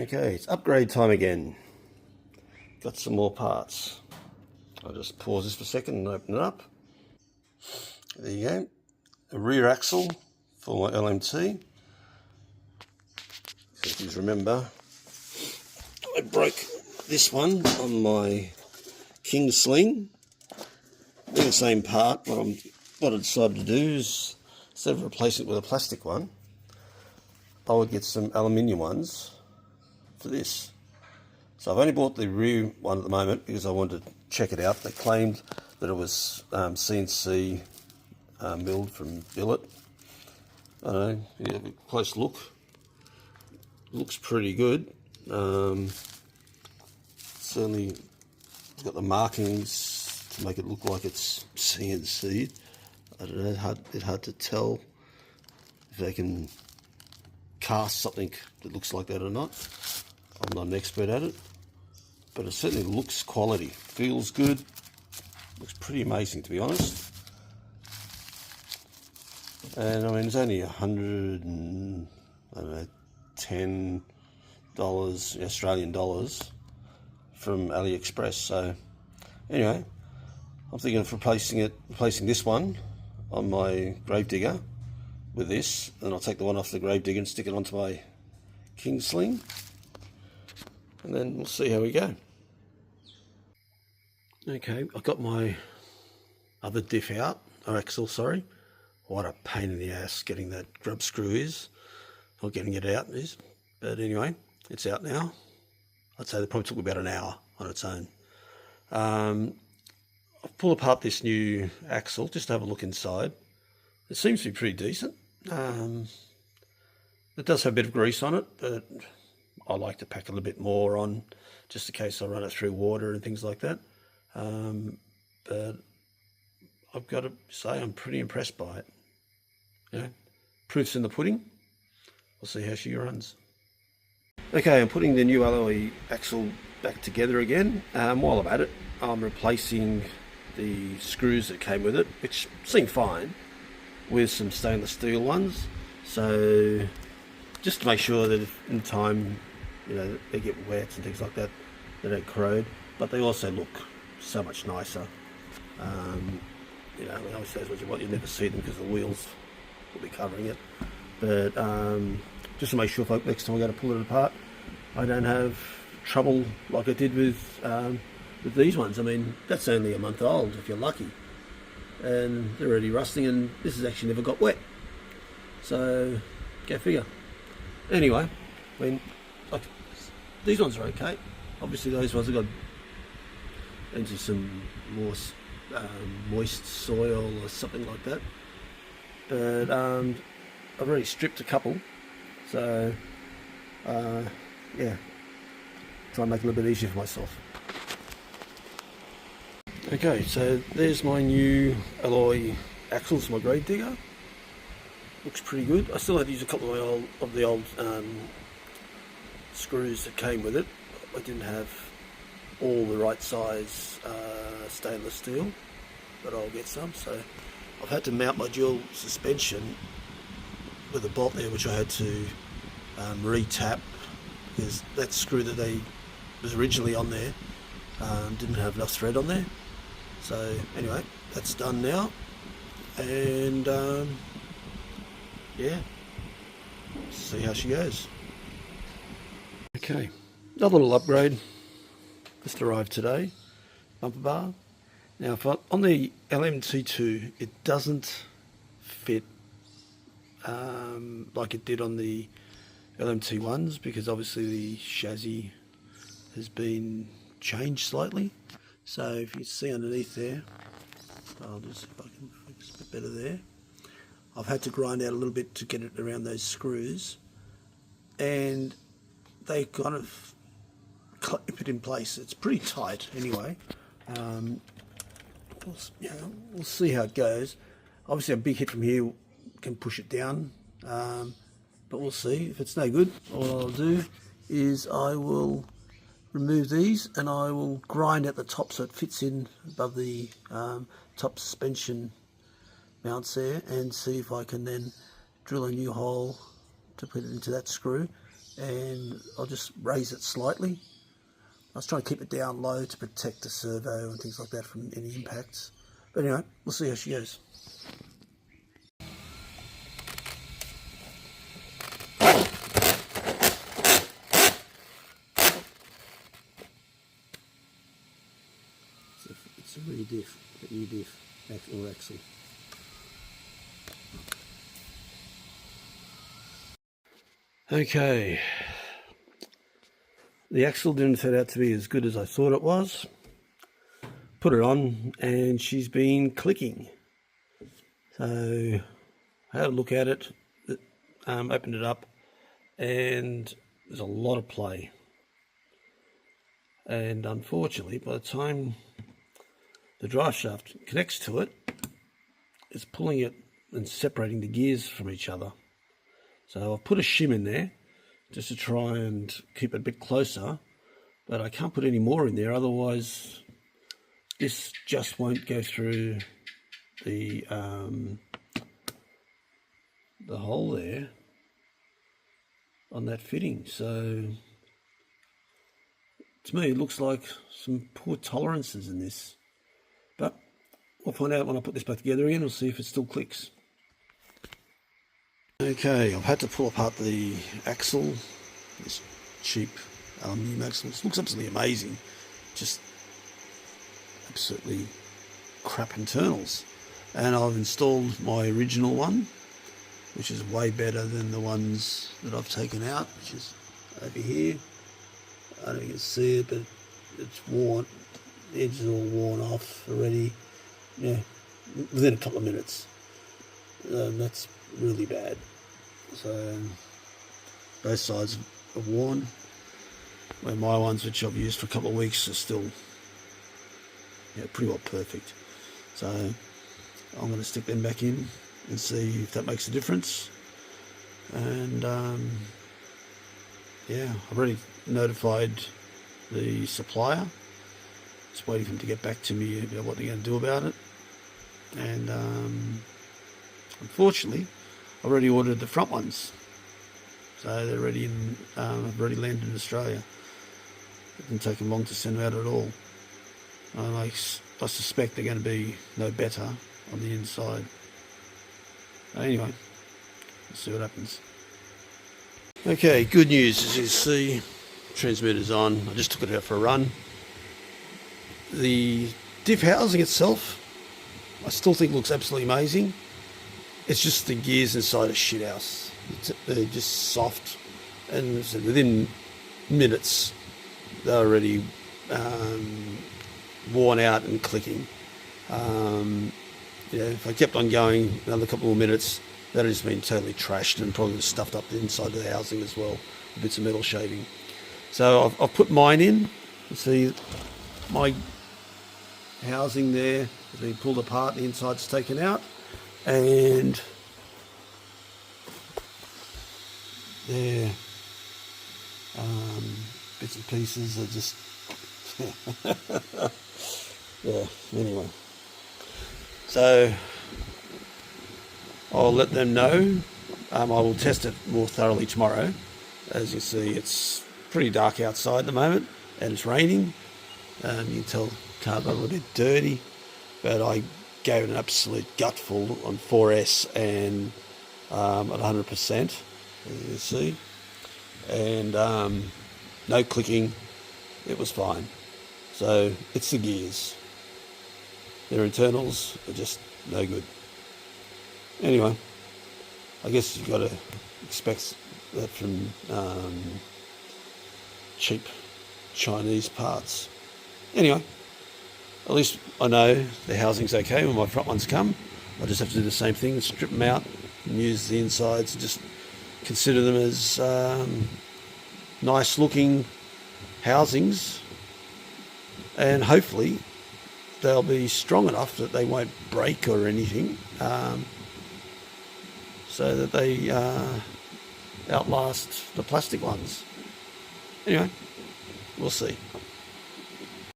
Okay, it's upgrade time again. Got some more parts. I'll just pause this for a second and open it up. There you go. A rear axle for my LMT. If you remember, I broke this one on my King SLING. They're the same part. What I decided to do is, instead of replacing it with a plastic one, I would get some aluminium ones for this. So I've only bought the rear one at the moment because I wanted to check it out. They claimed that it was CNC milled from billet. I don't know, yeah, a close look. Looks pretty good. Certainly got the markings to make it look like it's CNC. I don't know, it's hard to tell if they can cast something that looks like that or not. I'm not an expert at it, but it certainly looks quality, feels good, looks pretty amazing to be honest. And I mean, it's only $110 Australian dollars from AliExpress. So anyway, I'm thinking of replacing this one on my gravedigger with this, and I'll take the one off the gravedigger and stick it onto my King SLING, and then we'll see how we go. Okay, I've got my other diff out, or axle, sorry. What a pain in the ass getting that grub screw is, or getting it out is. But anyway, it's out now. I'd say it probably took about an hour on its own. I've pulled apart this new axle just to have a look inside. It seems to be pretty decent. It does have a bit of grease on it, but I like to pack a little bit more on just in case I run it through water and things like that. But I've got to say I'm pretty impressed by it. You know, proof's in the pudding. We'll see how she runs. Okay, I'm putting the new alloy axle back together again. While I'm at it, I'm replacing the screws that came with it, which seem fine, with some stainless steel ones. So just to make sure that if in time, you know, they get wet and things like that, they don't corrode, but they also look so much nicer. You know, obviously that's what you never see them because the wheels will be covering it. But just to make sure if next time I go to pull it apart, I don't have trouble like I did with these ones. I mean, that's only a month old if you're lucky, and they're already rusting, and this has actually never got wet. So go figure. Anyway, I mean, like, these ones are okay. Obviously those ones have got into some more moist soil or something like that, but I've already stripped a couple, so yeah, try and make it a little bit easier for myself. Okay, so there's my new alloy axles for my gravedigger. Looks pretty good. I still had to use a couple of the old screws that came with it. I didn't have all the right size stainless steel, but I'll get some. So I've had to mount my dual suspension with a bolt there, which I had to re-tap because that screw that was originally on there didn't have enough thread on there. So anyway, that's done now, and yeah, see how she goes. Okay, another little upgrade just arrived today. Bumper bar. Now on the LMT2 it doesn't fit like it did on the LMT1s, because obviously the chassis has been changed slightly. So if you see underneath there, I'll just see if I can focus a bit better there. I've had to grind out a little bit to get it around those screws, and they kind of clip it in place. It's pretty tight anyway. We'll see how it goes. Obviously a big hit from here can push it down, but we'll see. If it's no good, all I'll do is I will remove these and I will grind at the top so it fits in above the top suspension mounts there, and see if I can then drill a new hole to put it into that screw and I'll just raise it slightly. I was trying to keep it down low to protect the servo and things like that from any impacts. But anyway, we'll see how she goes. It's a re-diff, a new diff, or axle. Okay, the axle didn't turn out to be as good as I thought it was. Put it on and she's been clicking. So I had a look at it, opened it up, and there's a lot of play. And unfortunately, by the time the drive shaft connects to it, it's pulling it and separating the gears from each other. So I've put a shim in there just to try and keep it a bit closer, but I can't put any more in there, otherwise this just won't go through the hole there on that fitting. So to me it looks like some poor tolerances in this, but we'll find out when I put this back together again. We'll see if it still clicks. Okay, I've had to pull apart the axle, this cheap aluminium axle. It looks absolutely amazing, just absolutely crap internals. And I've installed my original one, which is way better than the ones that I've taken out, which is over here. I don't know if you can see it, but it's worn. The edges are all worn off already. Yeah, within a couple of minutes. That's really bad. So both sides are worn, where my ones, which I've used for a couple of weeks, are still pretty well perfect. So I'm going to stick them back in and see if that makes a difference. And yeah, I've already notified the supplier. Just waiting for them to get back to me about what they're going to do about it. And unfortunately, I've already ordered the front ones, so they're already in. I've already landed in Australia. It didn't take them long to send them out at all. And I suspect they're going to be no better on the inside. Anyway, let's see what happens. Okay, good news. As you see, transmitter's on. I just took it out for a run. The diff housing itself, I still think looks absolutely amazing. It's just the gears inside a shit house. They're just soft, and so within minutes they're already worn out and clicking. If I kept on going another couple more minutes, that has been totally trashed and probably stuffed up the inside of the housing as well, with bits of metal shaving. So I've put mine in. You see my housing there has been pulled apart, the inside's taken out, and there bits and pieces are just yeah, anyway, so I'll let them know. I will test it more thoroughly tomorrow. As you see, it's pretty dark outside at the moment and it's raining. You can tell the car's a little bit dirty, but I gave it an absolute gutful on 4S and at 100%, as you can see, and no clicking. It was fine. So it's the gears. Their internals are just no good. Anyway, I guess you've got to expect that from cheap Chinese parts. Anyway, at least I know the housing's okay when my front ones come. I just have to do the same thing, strip them out and use the insides, just consider them as nice looking housings, and hopefully they'll be strong enough that they won't break or anything, so that they outlast the plastic ones. Anyway, we'll see.